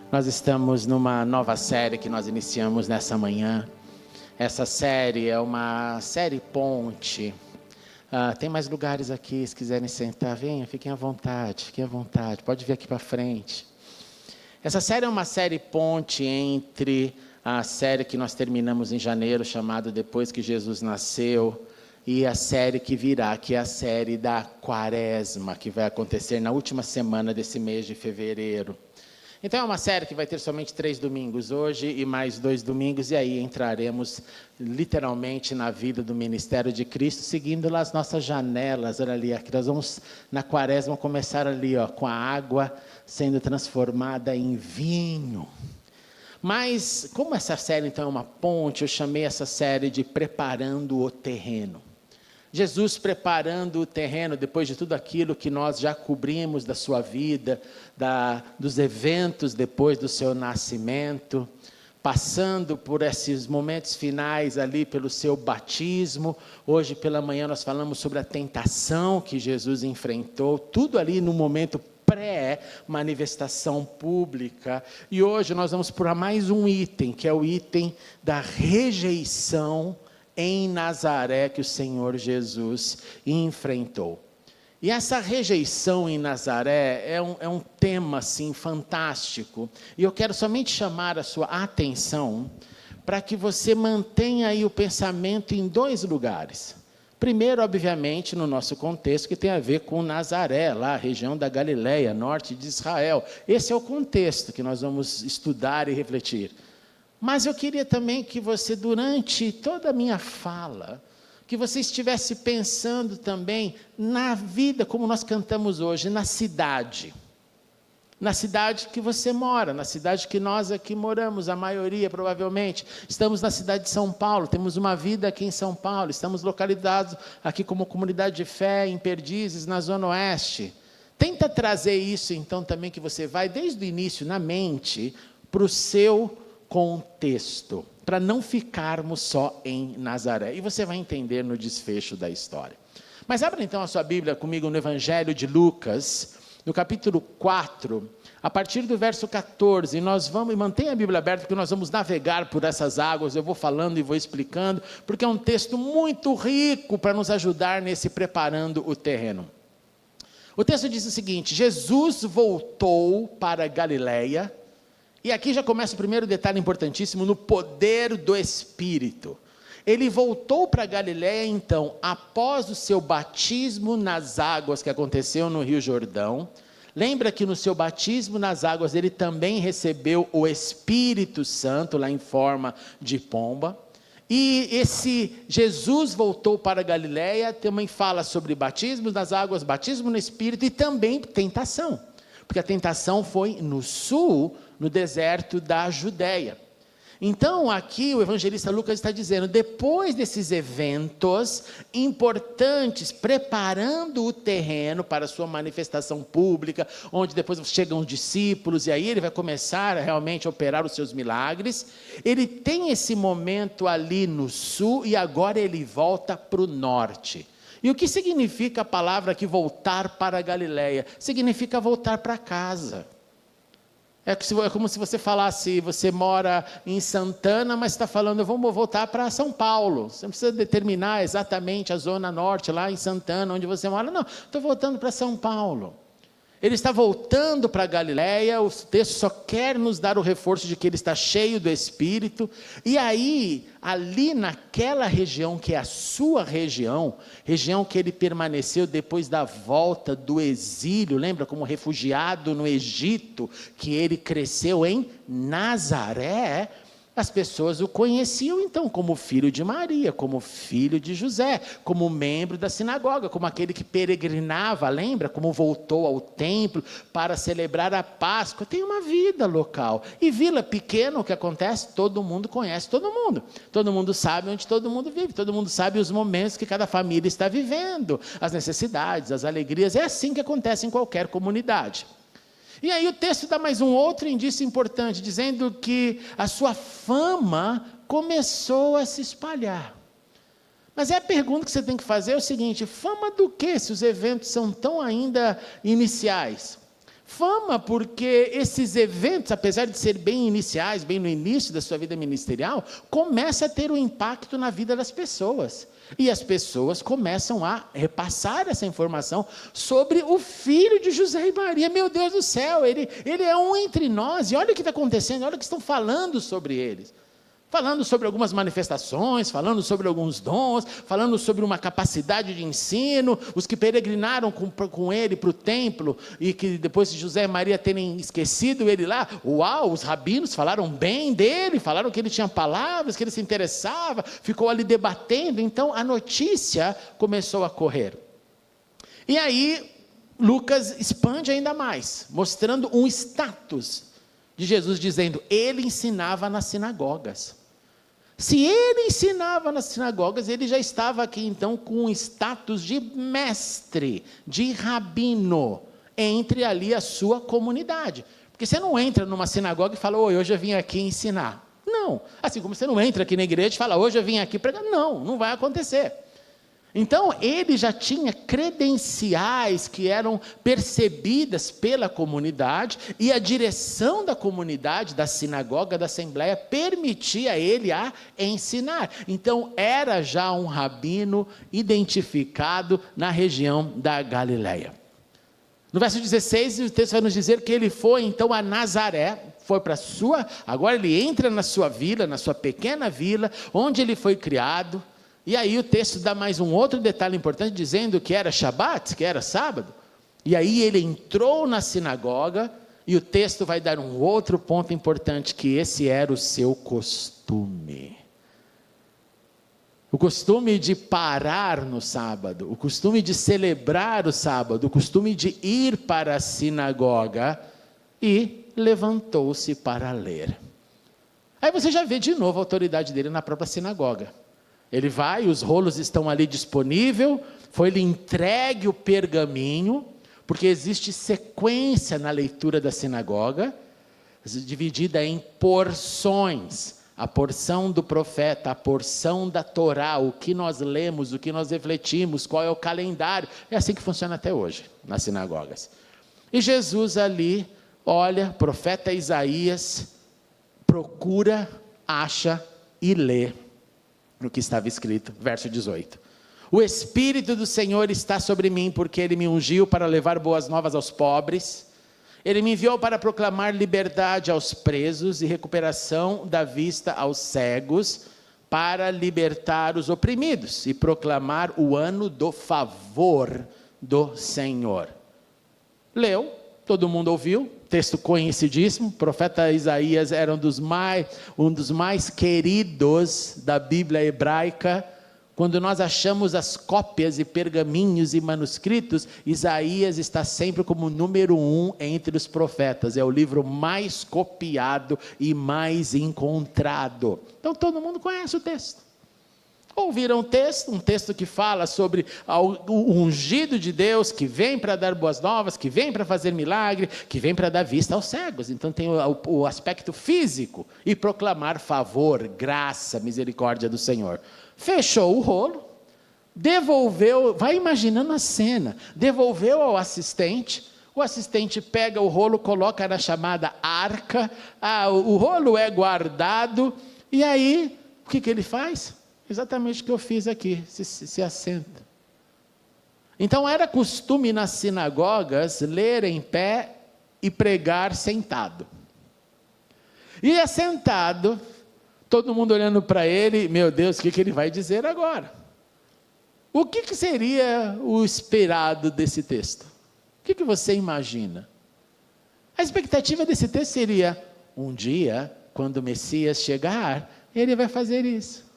Nós estamos numa nova série que nós iniciamos nessa manhã. Essa série é uma série ponte. Tem mais lugares aqui, se quiserem sentar, venham, fiquem à vontade, pode vir aqui para frente. Essa série é uma série ponte entre a série que nós terminamos em janeiro, chamada Depois que Jesus Nasceu, e a série que virá, que é a série da Quaresma, que vai acontecer na última semana desse mês de fevereiro. Então é uma série que vai ter somente 3 domingos hoje e mais 2 domingos, e aí entraremos literalmente na vida do ministério de Cristo, seguindo lá as nossas janelas. Olha ali, aqui nós vamos na Quaresma começar ali, com a água sendo transformada em vinho. Mas como essa série então é uma ponte, eu chamei essa série de Preparando o Terreno. Jesus preparando o terreno, depois de tudo aquilo que nós já cobrimos da sua vida, dos eventos depois do seu nascimento, passando por esses momentos finais ali pelo seu batismo. Hoje pela manhã nós falamos sobre a tentação que Jesus enfrentou, tudo ali no momento pré-manifestação pública. E hoje nós vamos por mais um item, que é o item da rejeição em Nazaré, que o Senhor Jesus enfrentou. E essa rejeição em Nazaré é um tema assim, fantástico, e eu quero somente chamar a sua atenção para que você mantenha aí o pensamento em 2 lugares. Primeiro, obviamente, no nosso contexto, que tem a ver com Nazaré, lá a região da Galileia, norte de Israel. Esse é o contexto que nós vamos estudar e refletir. Mas eu queria também que você, durante toda a minha fala, que você estivesse pensando também na vida, como nós cantamos hoje, na cidade que você mora, na cidade que nós aqui moramos, a maioria provavelmente. Estamos na cidade de São Paulo, temos uma vida aqui em São Paulo, estamos localizados aqui como comunidade de fé em Perdizes, na Zona Oeste. Tenta trazer isso então também, que você vai desde o início na mente, para o seu contexto, para não ficarmos só em Nazaré, e você vai entender no desfecho da história. Mas abra então a sua Bíblia comigo no Evangelho de Lucas, no capítulo 4, a partir do verso 14, nós vamos, e mantenha a Bíblia aberta, porque nós vamos navegar por essas águas, eu vou falando e vou explicando, porque é um texto muito rico para nos ajudar nesse preparando o terreno. O texto diz o seguinte: Jesus voltou para a Galileia. E aqui já começa o primeiro detalhe importantíssimo, no poder do Espírito. Ele voltou para a Galileia, então, após o seu batismo nas águas, que aconteceu no Rio Jordão. Lembra que no seu batismo nas águas, ele também recebeu o Espírito Santo, lá em forma de pomba. E esse Jesus voltou para a Galileia, também fala sobre batismo nas águas, batismo no Espírito e também tentação. Porque a tentação foi no sul, no deserto da Judéia. Então aqui o evangelista Lucas está dizendo, depois desses eventos importantes, preparando o terreno para a sua manifestação pública, onde depois chegam os discípulos, e aí ele vai começar realmente a operar os seus milagres, ele tem esse momento ali no sul, e agora ele volta para o norte. E o que significa a palavra aqui, voltar para a Galileia? Significa voltar para casa. É como se você falasse, você mora em Santana, mas está falando, vamos voltar para São Paulo. Você não precisa determinar exatamente a zona norte, lá em Santana, onde você mora. Não, estou voltando para São Paulo. Ele está voltando para a Galileia, o texto só quer nos dar o reforço de que ele está cheio do Espírito, e aí, ali naquela região que é a sua região que ele permaneceu depois da volta do exílio, lembra como refugiado no Egito, que ele cresceu em Nazaré. As pessoas o conheciam então como filho de Maria, como filho de José, como membro da sinagoga, como aquele que peregrinava, lembra? Como voltou ao templo para celebrar a Páscoa. Tem uma vida local. E vila pequena, o que acontece? Todo mundo conhece todo mundo. Todo mundo sabe onde todo mundo vive. Todo mundo sabe os momentos que cada família está vivendo, as necessidades, as alegrias. É assim que acontece em qualquer comunidade. E aí o texto dá mais um outro indício importante, dizendo que a sua fama começou a se espalhar. Mas a pergunta que você tem que fazer é o seguinte: fama do quê, se os eventos são tão ainda iniciais? Fama porque esses eventos, apesar de serem bem iniciais, bem no início da sua vida ministerial, começa a ter um impacto na vida das pessoas. E as pessoas começam a repassar essa informação sobre o filho de José e Maria. Meu Deus do céu, ele é um entre nós, e olha o que está acontecendo, olha o que estão falando sobre eles. Falando sobre algumas manifestações, falando sobre alguns dons, falando sobre uma capacidade de ensino, os que peregrinaram com ele para o templo, e que depois de José e Maria terem esquecido ele lá, uau, os rabinos falaram bem dele, falaram que ele tinha palavras, que ele se interessava, ficou ali debatendo, então a notícia começou a correr. E aí, Lucas expande ainda mais, mostrando um status de Jesus, dizendo, ele ensinava nas sinagogas. Se ele ensinava nas sinagogas, ele já estava aqui então com um status de mestre, de rabino, entre ali a sua comunidade. Porque você não entra numa sinagoga e fala, hoje eu vim aqui ensinar. Não, assim como você não entra aqui na igreja e fala, hoje eu vim aqui pregar. Não vai acontecer. Então, ele já tinha credenciais que eram percebidas pela comunidade, e a direção da comunidade, da sinagoga, da assembleia, permitia ele a ensinar. Então, era já um rabino identificado na região da Galileia. No verso 16, o texto vai nos dizer que ele foi então a Nazaré, foi para agora ele entra na sua vila, na sua pequena vila, onde ele foi criado. E aí o texto dá mais um outro detalhe importante, dizendo que era Shabat, que era sábado. E aí ele entrou na sinagoga, e o texto vai dar um outro ponto importante, que esse era o seu costume. O costume de parar no sábado, o costume de celebrar o sábado, o costume de ir para a sinagoga, e levantou-se para ler. Aí você já vê de novo a autoridade dele na própria sinagoga. Ele vai, os rolos estão ali disponíveis, foi-lhe entregue o pergaminho, porque existe sequência na leitura da sinagoga, dividida em porções, a porção do profeta, a porção da Torá, o que nós lemos, o que nós refletimos, qual é o calendário, é assim que funciona até hoje, nas sinagogas. E Jesus ali, olha, profeta Isaías, procura, acha e lê, no que estava escrito, verso 18. O Espírito do Senhor está sobre mim, porque Ele me ungiu para levar boas novas aos pobres. Ele me enviou para proclamar liberdade aos presos e recuperação da vista aos cegos, para libertar os oprimidos e proclamar o ano do favor do Senhor. Leu, todo mundo ouviu, texto conhecidíssimo, o profeta Isaías era um dos mais queridos da Bíblia hebraica. Quando nós achamos as cópias e pergaminhos e manuscritos, Isaías está sempre como número 1 entre os profetas, é o livro mais copiado e mais encontrado. Então todo mundo conhece o texto. Ouviram um texto que fala sobre o ungido de Deus, que vem para dar boas novas, que vem para fazer milagre, que vem para dar vista aos cegos. Então tem o aspecto físico, e proclamar favor, graça, misericórdia do Senhor. Fechou o rolo, devolveu, vai imaginando a cena, devolveu ao assistente, o assistente pega o rolo, coloca na chamada arca, o rolo é guardado, e aí, o que ele faz? Exatamente o que eu fiz aqui, se assenta. Então era costume nas sinagogas ler em pé e pregar sentado. E assentado, todo mundo olhando para ele, meu Deus, o que ele vai dizer agora? O que seria o esperado desse texto? O que você imagina? A expectativa desse texto seria, um dia, quando o Messias chegar, ele vai fazer isso.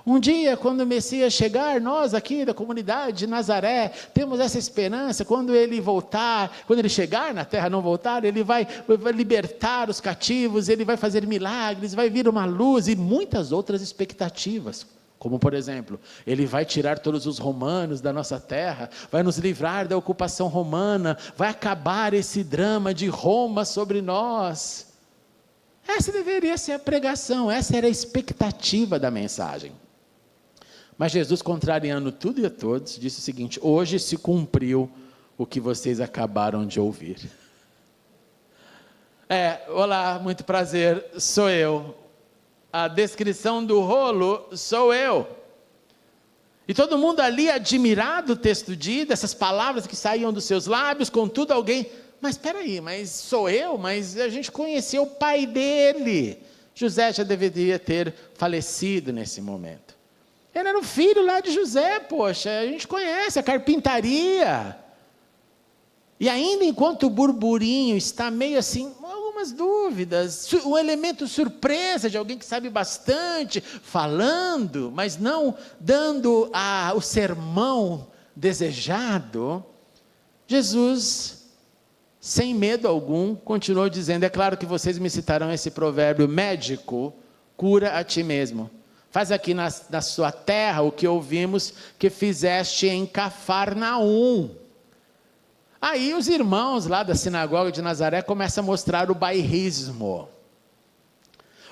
Um dia, quando o Messias chegar, nós aqui da comunidade de Nazaré, temos essa esperança, quando ele voltar, quando ele chegar na terra, não voltar, ele vai libertar os cativos, ele vai fazer milagres, vai vir uma luz, e muitas outras expectativas, como por exemplo, ele vai tirar todos os romanos da nossa terra, vai nos livrar da ocupação romana, vai acabar esse drama de Roma sobre nós. Essa deveria ser a pregação, essa era a expectativa da mensagem. Mas Jesus, contrariando tudo e a todos, disse o seguinte: hoje se cumpriu o que vocês acabaram de ouvir. Olá, muito prazer, sou eu. A descrição do rolo sou eu. E todo mundo ali admirado, o texto diz, dessas palavras que saíam dos seus lábios, contudo alguém, mas espera aí, mas sou eu? Mas a gente conheceu o pai dele. José já deveria ter falecido nesse momento. Ele era o filho lá de José, poxa, a gente conhece a carpintaria. E ainda enquanto o burburinho está meio assim, algumas dúvidas, um elemento surpresa de alguém que sabe bastante, falando, mas não dando o sermão desejado, Jesus, sem medo algum, continuou dizendo, é claro que vocês me citarão esse provérbio, médico, cura a ti mesmo. Faz aqui na sua terra o que ouvimos que fizeste em Cafarnaum. Aí os irmãos lá da sinagoga de Nazaré começam a mostrar o bairrismo.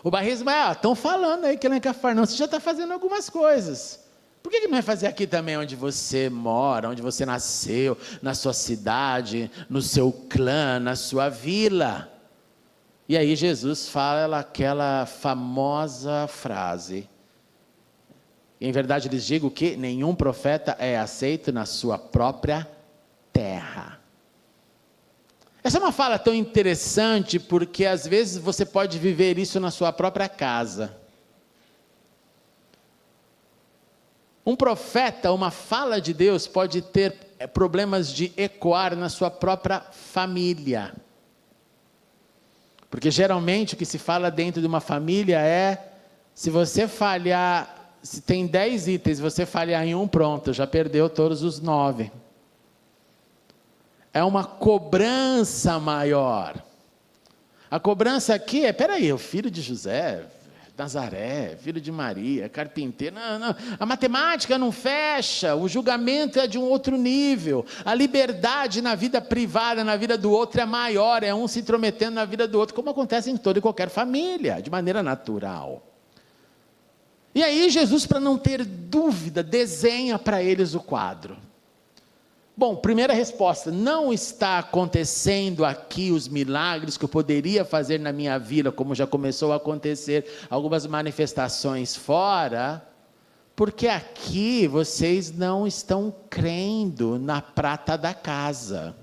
O bairrismo estão falando aí que lá em Cafarnaum você já está fazendo algumas coisas. Por que não vai fazer aqui também onde você mora, onde você nasceu, na sua cidade, no seu clã, na sua vila? E aí Jesus fala aquela famosa frase. Em verdade lhes digo que nenhum profeta é aceito na sua própria terra. Essa é uma fala tão interessante porque às vezes você pode viver isso na sua própria casa. Um profeta, uma fala de Deus pode ter problemas de ecoar na sua própria família. Porque geralmente o que se fala dentro de uma família é, se você falhar, se tem 10 itens, você falhar em um, pronto, já perdeu todos os 9. É uma cobrança maior. A cobrança aqui é, peraí, o filho de José, Nazaré, filho de Maria, carpinteiro, não, a matemática não fecha, o julgamento é de um outro nível, a liberdade na vida privada, na vida do outro é maior, é um se intrometendo na vida do outro, como acontece em toda e qualquer família, de maneira natural. E aí Jesus, para não ter dúvida, desenha para eles o quadro. Bom, primeira resposta, não está acontecendo aqui os milagres que eu poderia fazer na minha vida, como já começou a acontecer algumas manifestações fora, porque aqui vocês não estão crendo na prata da casa.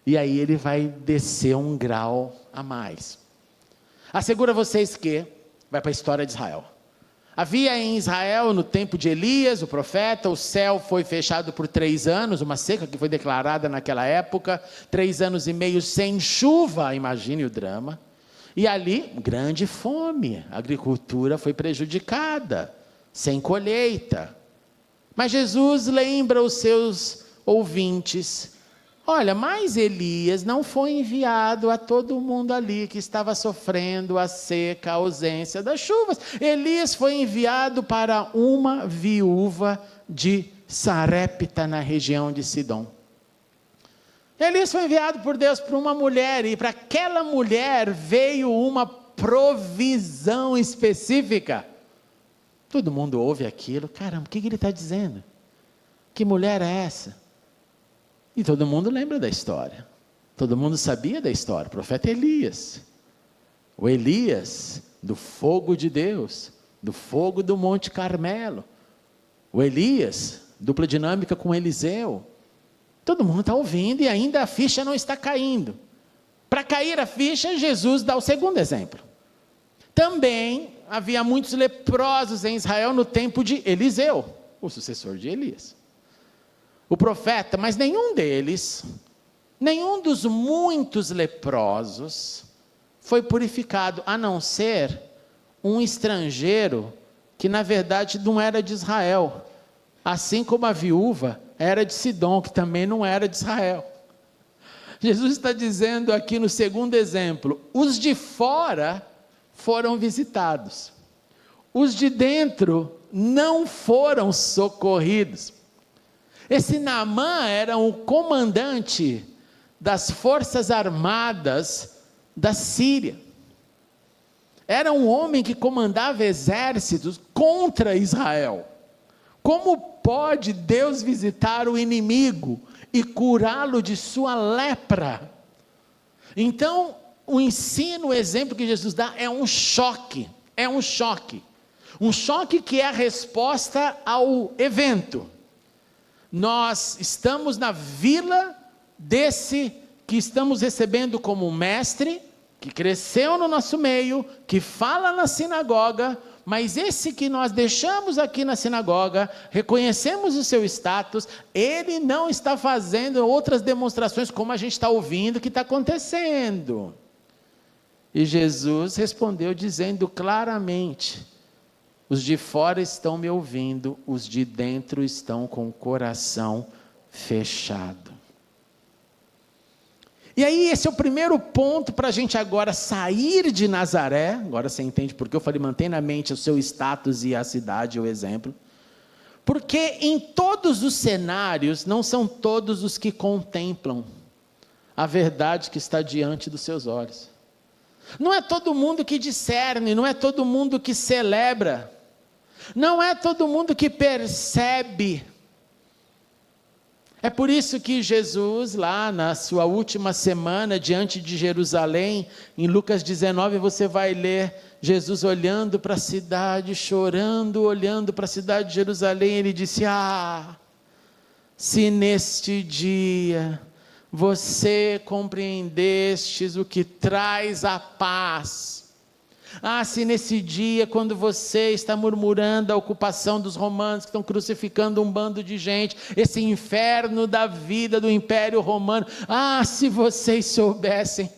E aí ele vai descer um grau a mais. Asseguro a vocês que vai para a história de Israel. Havia em Israel, no tempo de Elias, o profeta, o céu foi fechado por 3 anos, uma seca que foi declarada naquela época, 3 anos e meio sem chuva, imagine o drama. E ali, grande fome, a agricultura foi prejudicada, sem colheita. Mas Jesus lembra os seus ouvintes, olha, mas Elias não foi enviado a todo mundo ali que estava sofrendo a seca, a ausência das chuvas. Elias foi enviado para uma viúva de Sarepta, na região de Sidom. Elias foi enviado por Deus para uma mulher, e para aquela mulher veio uma provisão específica. Todo mundo ouve aquilo, caramba, o que ele está dizendo? Que mulher é essa? E todo mundo lembra da história. Todo mundo sabia da história. O profeta Elias. O Elias do fogo de Deus. Do fogo do Monte Carmelo. O Elias, dupla dinâmica com Eliseu. Todo mundo está ouvindo e ainda a ficha não está caindo. Para cair a ficha, Jesus dá o segundo exemplo. Também havia muitos leprosos em Israel no tempo de Eliseu, o sucessor de Elias. O profeta, mas nenhum deles, nenhum dos muitos leprosos foi purificado, a não ser um estrangeiro que na verdade não era de Israel, assim como a viúva era de Sidom, que também não era de Israel. Jesus está dizendo aqui no segundo exemplo, os de fora foram visitados, os de dentro não foram socorridos. Esse Naamã era o comandante das forças armadas da Síria. Era um homem que comandava exércitos contra Israel. Como pode Deus visitar o inimigo e curá-lo de sua lepra? Então, o ensino, o exemplo que Jesus dá é um choque. Um choque que é a resposta ao evento. Nós estamos na vila desse que estamos recebendo como um mestre, que cresceu no nosso meio, que fala na sinagoga, mas esse que nós deixamos aqui na sinagoga, reconhecemos o seu status, ele não está fazendo outras demonstrações como a gente está ouvindo que está acontecendo. E Jesus respondeu dizendo claramente: os de fora estão me ouvindo, os de dentro estão com o coração fechado. E aí esse é o primeiro ponto para a gente agora sair de Nazaré. Agora você entende porque eu falei, mantém na mente o seu status e a cidade, o exemplo. Porque em todos os cenários, não são todos os que contemplam a verdade que está diante dos seus olhos. Não é todo mundo que discerne, não é todo mundo que celebra, não é todo mundo que percebe. É por isso que Jesus, lá na sua última semana diante de Jerusalém, em Lucas 19, você vai ler Jesus olhando para a cidade, chorando, olhando para a cidade de Jerusalém, ele disse: se neste dia você compreendestes o que traz a paz. Se nesse dia, quando você está murmurando a ocupação dos romanos, que estão crucificando um bando de gente, esse inferno da vida do Império Romano, se vocês soubessem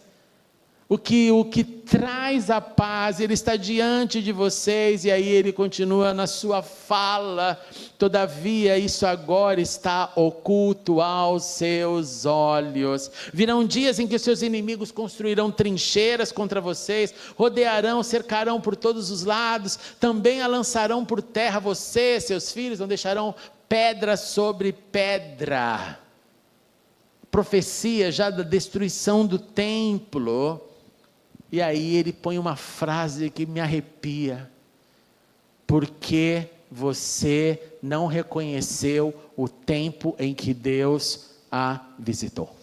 o que traz a paz, ele está diante de vocês, e aí ele continua na sua fala: todavia isso agora está oculto aos seus olhos. Virão dias em que seus inimigos construirão trincheiras contra vocês, rodearão, cercarão por todos os lados, também a lançarão por terra você, seus filhos, não deixarão pedra sobre pedra. Profecia já da destruição do templo. E aí ele põe uma frase que me arrepia: porque você não reconheceu o tempo em que Deus a visitou.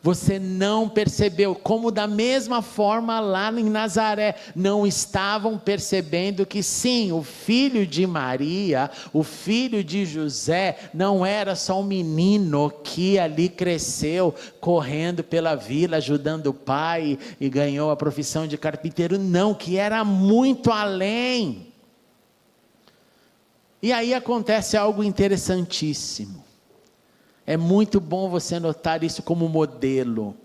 Você não percebeu, como da mesma forma lá em Nazaré, não estavam percebendo que sim, o filho de Maria, o filho de José, não era só um menino que ali cresceu, correndo pela vila, ajudando o pai, e ganhou a profissão de carpinteiro, não, que era muito além. E aí acontece algo interessantíssimo. É muito bom você notar isso como modelo.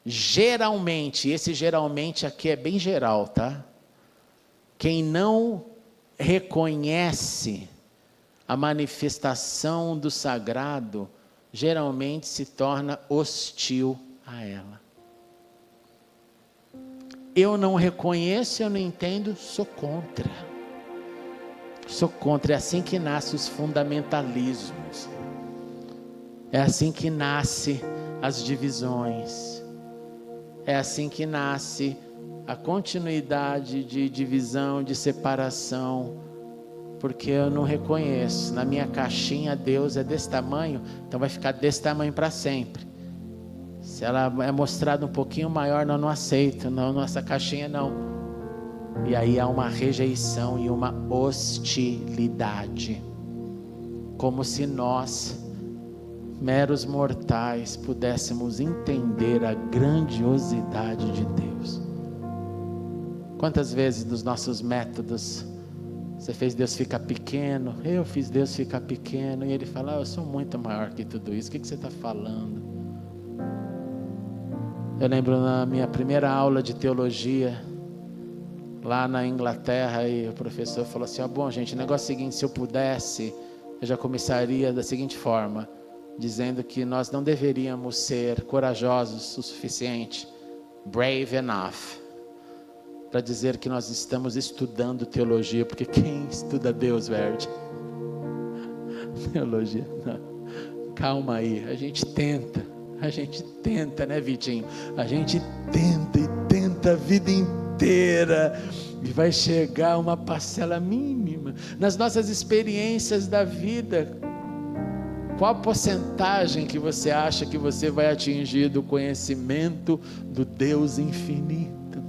Geralmente, esse geralmente aqui é bem geral, tá? Quem não reconhece a manifestação do sagrado, geralmente se torna hostil a ela. Eu não reconheço, eu não entendo, sou contra. Sou contra, é assim que nascem os fundamentalismos. É assim que nascem as divisões. É assim que nasce a continuidade de divisão, de separação. Porque eu não reconheço. Na minha caixinha Deus é desse tamanho, então vai ficar desse tamanho para sempre. Se ela é mostrada um pouquinho maior, não aceito. Não, nossa caixinha não. E aí há uma rejeição e uma hostilidade. Como se nós, meros mortais, pudéssemos entender a grandiosidade de Deus. Quantas vezes dos nossos métodos você fez Deus ficar pequeno, eu fiz Deus ficar pequeno, e ele fala: eu sou muito maior que tudo isso, o que você está falando? Eu lembro na minha primeira aula de teologia lá na Inglaterra, e o professor falou assim: bom gente, o negócio é o seguinte, se eu pudesse, eu já começaria da seguinte forma, dizendo que nós não deveríamos ser corajosos o suficiente, brave enough, para dizer que nós estamos estudando teologia, porque quem estuda Deus, Verde? Teologia, não. Calma aí, a gente tenta, né, Vitinho? A gente tenta a vida inteira, e vai chegar uma parcela mínima, nas nossas experiências da vida, Qual a porcentagem que você acha que você vai atingir do conhecimento do Deus infinito?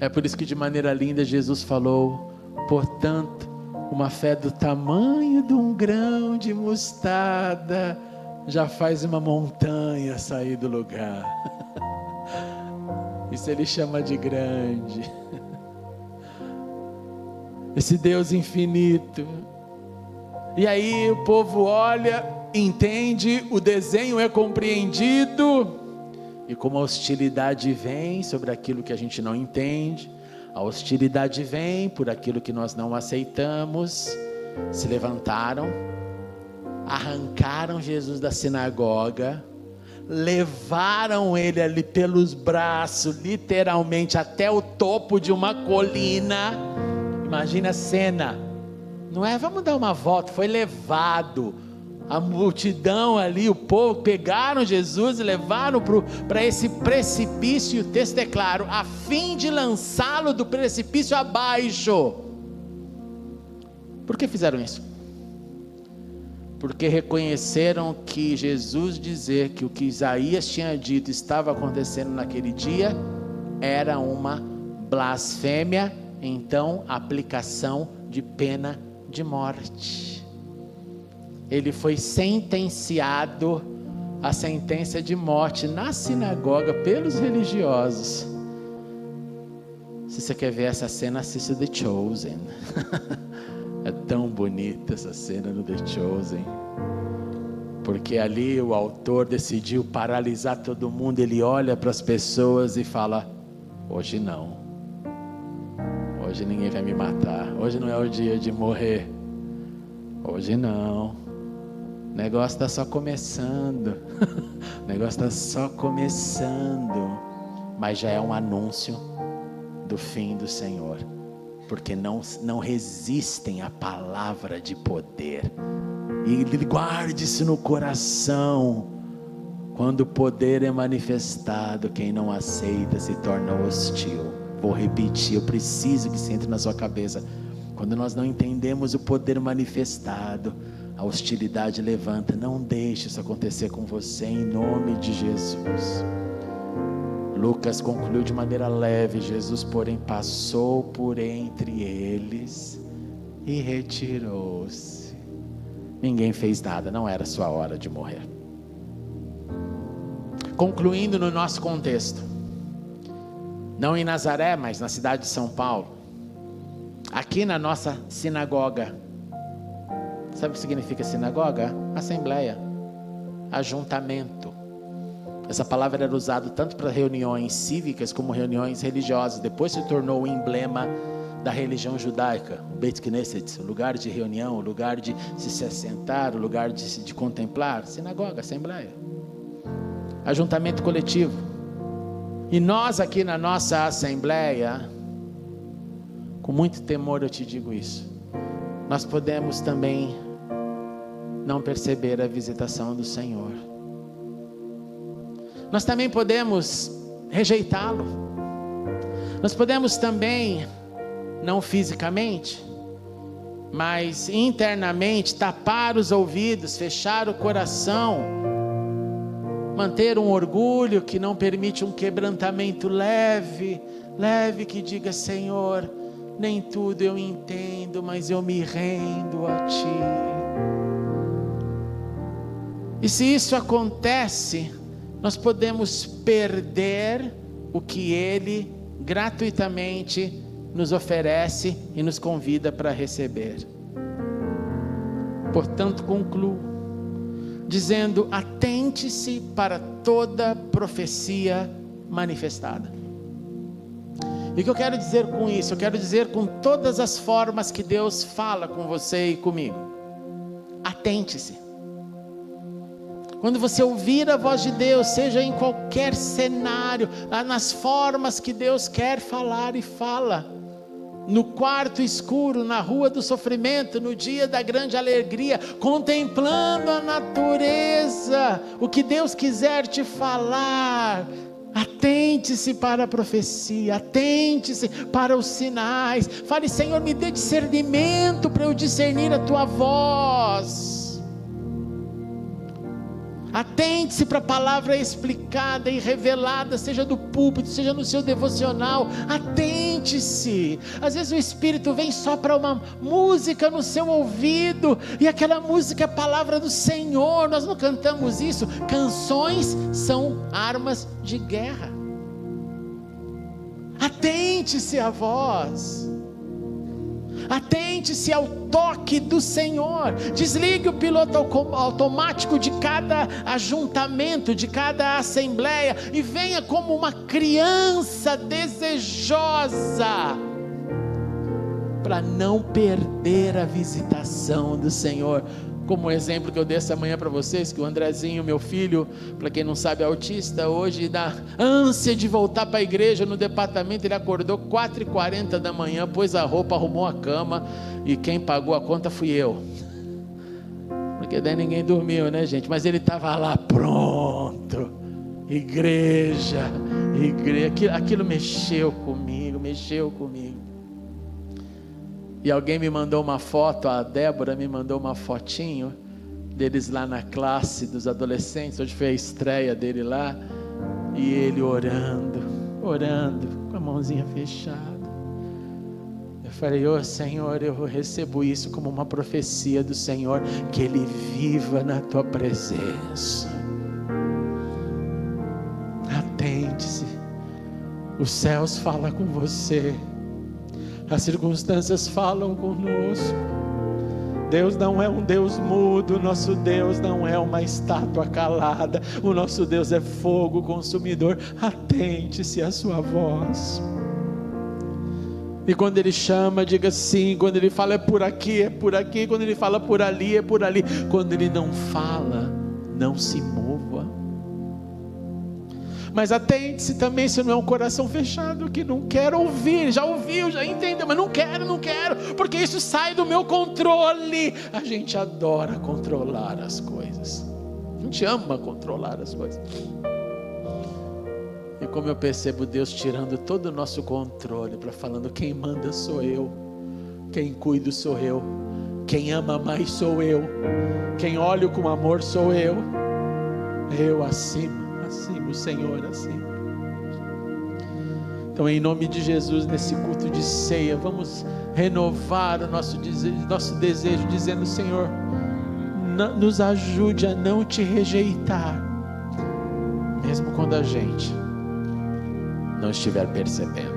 É por isso que de maneira linda Jesus falou: portanto, uma fé do tamanho de um grão de mostarda já faz uma montanha sair do lugar. Isso ele chama de grande. Esse Deus infinito. E aí o povo olha, entende, o desenho é compreendido, e como a hostilidade vem sobre aquilo que a gente não entende, a hostilidade vem por aquilo que nós não aceitamos, se levantaram, arrancaram Jesus da sinagoga, levaram ele ali pelos braços, literalmente até o topo de uma colina. Imagina a cena, não é vamos dar uma volta, foi levado, a multidão ali, o povo, pegaram Jesus e levaram para esse precipício, e o texto é claro, a fim de lançá-lo do precipício abaixo. Por que fizeram isso? Porque reconheceram que Jesus dizer que o que Isaías tinha dito estava acontecendo naquele dia, era uma blasfêmia, então aplicação de pena de morte. Ele foi sentenciado a sentença de morte na sinagoga pelos religiosos. Se você quer ver essa cena, assista The Chosen. É tão bonita essa cena no The Chosen, porque ali o autor decidiu paralisar todo mundo. Ele olha para as pessoas e fala: hoje não, hoje ninguém vai me matar, hoje não é o dia de morrer, hoje não. O negócio está só começando. O negócio está só começando. Mas já é um anúncio do fim do Senhor. Porque não resistem à palavra de poder. E guarde isso no coração. Quando o poder é manifestado, quem não aceita se torna hostil. Vou repetir, eu preciso que isso entre na sua cabeça. Quando nós não entendemos o poder manifestado, a hostilidade levanta. Não deixe isso acontecer com você, em nome de Jesus. Lucas concluiu de maneira leve: Jesus, porém, passou por entre eles e retirou-se. Ninguém fez nada, não era sua hora de morrer. Concluindo no nosso contexto, não em Nazaré, mas na cidade de São Paulo, aqui na nossa sinagoga. Sabe o que significa sinagoga? Assembleia, ajuntamento. Essa palavra era usada tanto para reuniões cívicas como reuniões religiosas. Depois se tornou o emblema da religião judaica, o Beit Knesset, o lugar de reunião, o lugar de se assentar, o lugar de contemplar. Sinagoga, assembleia, ajuntamento coletivo. E nós aqui na nossa assembleia, com muito temor eu te digo isso, nós podemos também não perceber a visitação do Senhor. Nós também podemos rejeitá-lo. Nós podemos também, não fisicamente, mas internamente, tapar os ouvidos, fechar o coração, manter um orgulho que não permite um quebrantamento leve, que diga: Senhor, nem tudo eu entendo, mas eu me rendo a Ti. E se isso acontece, nós podemos perder o que Ele gratuitamente nos oferece e nos convida para receber. Portanto, concluo dizendo: atente-se para toda profecia manifestada. E o que eu quero dizer com isso? Eu quero dizer com todas as formas que Deus fala com você e comigo. Atente-se. Quando você ouvir a voz de Deus, seja em qualquer cenário, nas formas que Deus quer falar e fala, no quarto escuro, na rua do sofrimento, no dia da grande alegria, contemplando a natureza, o que Deus quiser te falar, Atente-se para a profecia, atente-se para os sinais. Fale: Senhor, me dê discernimento para eu discernir a tua voz. Atente-se para a palavra explicada e revelada, seja do púlpito, seja no seu devocional. Atente-se. Às vezes o Espírito vem só para uma música no seu ouvido, e aquela música é a palavra do Senhor. Nós não cantamos isso. Canções são armas de guerra. Atente-se à voz. Atente-se ao toque do Senhor. Desligue o piloto automático de cada ajuntamento, de cada assembleia, e venha como uma criança desejosa para não perder a visitação do Senhor. Como o exemplo que eu dei essa manhã para vocês, que o Andrezinho, meu filho, para quem não sabe, é autista, hoje dá ânsia de voltar para a igreja. No departamento ele acordou 4h40 da manhã, pôs a roupa, arrumou a cama, e quem pagou a conta fui eu, porque daí ninguém dormiu, né, gente? Mas ele estava lá pronto. Igreja, aquilo mexeu comigo. E alguém me mandou uma foto, a Débora me mandou uma fotinho deles lá na classe dos adolescentes. Hoje foi a estreia dele lá, e ele orando, com a mãozinha fechada. Eu falei: ô Senhor, eu recebo isso como uma profecia do Senhor, que ele viva na tua presença. Atente-se, os céus falam com você, as circunstâncias falam conosco. Deus não é um Deus mudo, nosso Deus não é uma estátua calada, o nosso Deus é fogo consumidor. Atente-se à sua voz, e quando Ele chama, diga sim. Quando Ele fala é por aqui, quando Ele fala por ali, é por ali. Quando Ele não fala, não se mova. Mas atente-se também se não é um coração fechado, que não quer ouvir. Já ouviu, já entendeu, mas não quero, porque isso sai do meu controle. A gente adora controlar as coisas, a gente ama controlar as coisas. E como eu percebo Deus tirando todo o nosso controle, para falando: quem manda sou eu, quem cuido sou eu, quem ama mais sou eu, quem olho com amor sou eu acima, o Senhor acima. Então, em nome de Jesus, nesse culto de ceia, vamos renovar o nosso desejo, dizendo: Senhor, nos ajude a não te rejeitar, mesmo quando a gente não estiver percebendo.